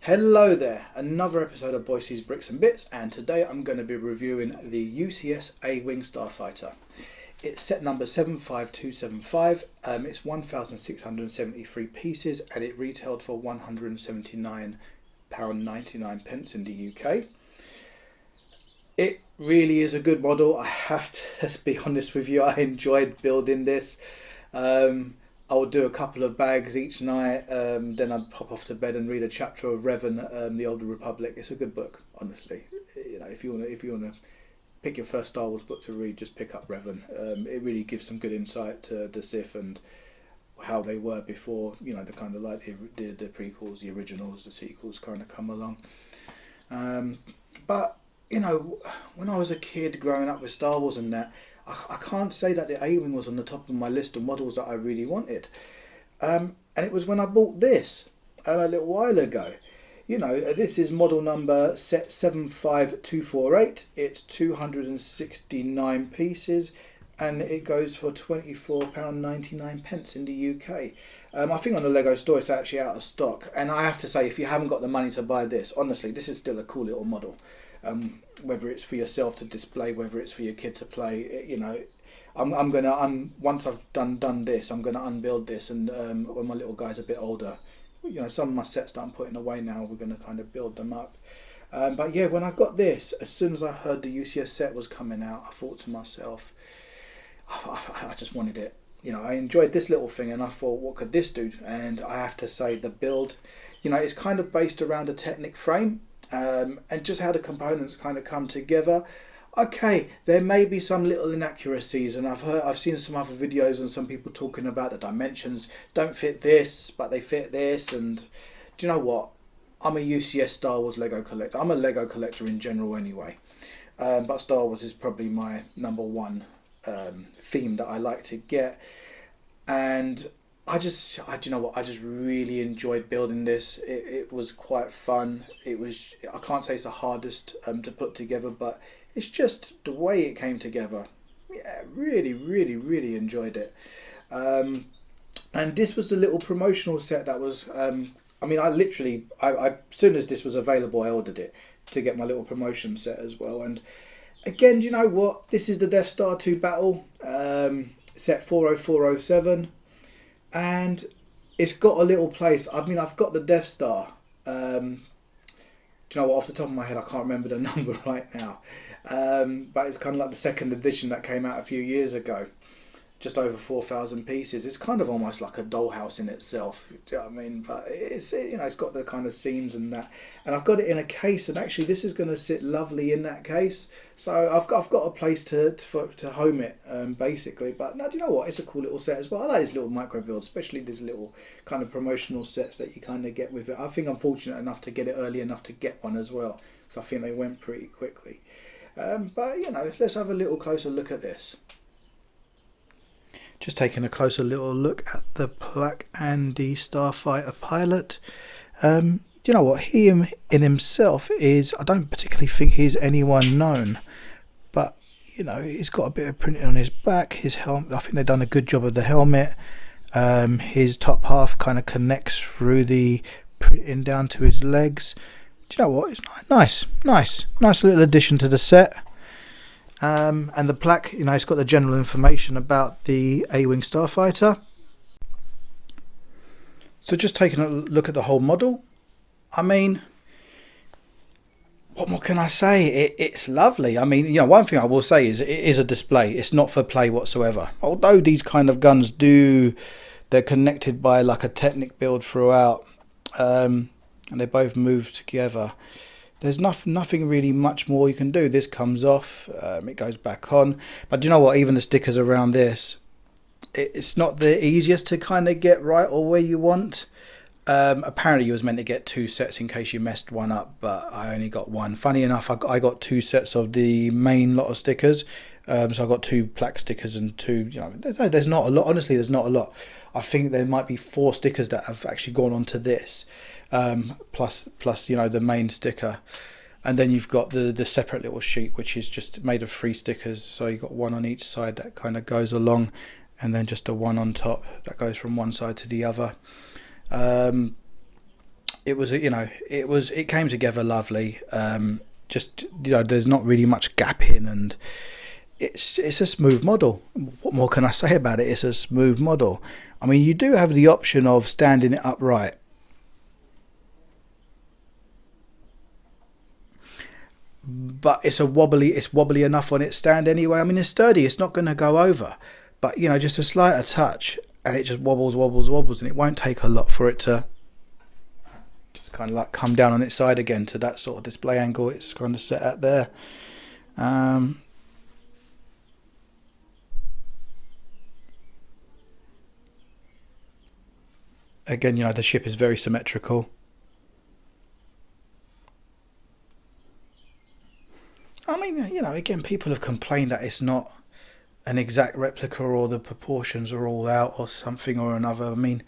Hello there, another episode of Boise's Bricks and Bits, and today I'm going to be reviewing the UCS A-Wing Starfighter. It's set number 75275, it's 1,673 pieces and it retailed for £179.99 in the UK. It really is a good model. I have to be honest with you, I enjoyed building this. I would do a couple of bags each night, then I'd pop off to bed and read a chapter of Revan, The Old Republic. It's a good book, honestly. You know, if you want to pick your first Star Wars book to read, just pick up Revan. It really gives some good insight to the Sith and how they were before, you know, the kind of like the prequels, the originals, the sequels kind of come along. But you know, when I was a kid growing up with Star Wars and that, I can't say that the A-Wing was on the top of my list of models that I really wanted. And it was when I bought this a little while ago. You know, this is model number set 75248. It's 269 pieces and it goes for £24.99 in the UK. I think on the Lego store it's actually out of stock. And I have to say, if you haven't got the money to buy this, honestly, this is still a cool little model. Whether it's for yourself to display, whether it's for your kid to play, you know, once I've done this, I'm gonna unbuild this, and when my little guy's a bit older, you know, some of my sets that I'm putting away now, we're gonna kind of build them up. But yeah, when I got this, as soon as I heard the UCS set was coming out, I thought to myself, I just wanted it. You know, I enjoyed this little thing, and I thought, what could this do? And I have to say, the build, you know, it's kind of based around a Technic frame. And just how the components kind of come together. Okay, there may be some little inaccuracies, and I've seen some other videos and some people talking about the dimensions don't fit this, but they fit this. And do you know what? I'm a UCS Star Wars Lego collector. I'm a Lego collector in general anyway, but Star Wars is probably my number one theme that I like to get. And do you know what? I just really enjoyed building this. It was quite fun. I can't say it's the hardest to put together, but it's just the way it came together. Yeah, really enjoyed it. And this was the little promotional set that was. I as soon as this was available, I ordered it to get my little promotion set as well. And again, do you know what? This is the Death Star 2 battle, set 40407. And it's got a little place. I mean, I've got the Death Star. Do you know what? Off the top of my head, I can't remember the number right now. But it's kind of like the second edition that came out a few years ago. Just over 4,000 pieces. It's kind of almost like a dollhouse in itself. Do you know what I mean? But it's, you know, it's got the kind of scenes and that. And I've got it in a case, and actually this is going to sit lovely in that case. So I've got a place to home it, basically. But now, do you know what? It's a cool little set as well. I like this little micro build, especially these little kind of promotional sets that you kind of get with it. I think I'm fortunate enough to get it early enough to get one as well, because I think they went pretty quickly. But you know, let's have a little closer look at this. Just taking a closer little look at the plaque and the Starfighter pilot. You know what, he in himself is, I don't particularly think he's anyone known, but you know, he's got a bit of printing on his back, his helmet. I think they've done a good job of the helmet. His top half kind of connects through the printing down to his legs. Do you know what, it's nice little addition to the set. And the plaque, you know, it's got the general information about the A-Wing Starfighter. So just taking a look at the whole model, I mean, what more can I say? It's lovely. I mean, you know, one thing I will say is it is a display. It's not for play whatsoever. Although these kind of guns they're connected by like a Technic build throughout, and they both move together. There's nothing really much more you can do. This comes off, it goes back on. But do you know what? Even the stickers around this, it's not the easiest to kind of get right or where you want. Apparently you was meant to get two sets in case you messed one up, but I only got one. Funny enough, I got two sets of the main lot of stickers. So I got two plaque stickers and two, you know, there's not a lot. Honestly, there's not a lot. I think there might be 4 stickers that have actually gone onto this. Plus you know, the main sticker, and then you've got the separate little sheet which is just made of 3 stickers, so you've got one on each side that kind of goes along, and then just a one on top that goes from one side to the other. it was it came together lovely. Just there's not really much gapping, and it's a smooth model. What more can I say about it? It's a smooth model. I mean, you do have the option of standing it upright, but it's wobbly enough on its stand anyway. I mean, it's sturdy. It's not going to go over, but just a slighter touch, and it just wobbles, and it won't take a lot for it to just kind of like come down on its side again to that sort of display angle it's kind of set at there. Again, the ship is very symmetrical. I mean, again, people have complained that it's not an exact replica, or the proportions are all out or something or another. I mean,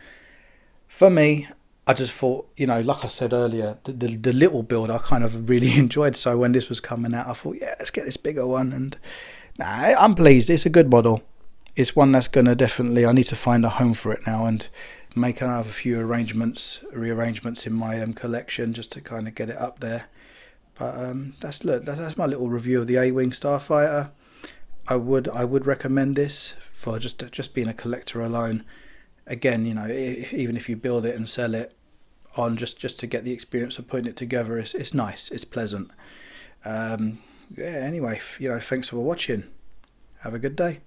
for me, I just thought, like I said earlier, the little build I kind of really enjoyed. So when this was coming out, I thought, yeah, let's get this bigger one. And I'm pleased. It's a good model. It's one that's going to definitely, I need to find a home for it now and make another few rearrangements in my collection just to kind of get it up there. But that's my little review of the A-Wing Starfighter. I would recommend this for just being a collector alone. Again, even if you build it and sell it on just to get the experience of putting it together, it's nice, it's pleasant. Anyway, thanks for watching. Have a good day.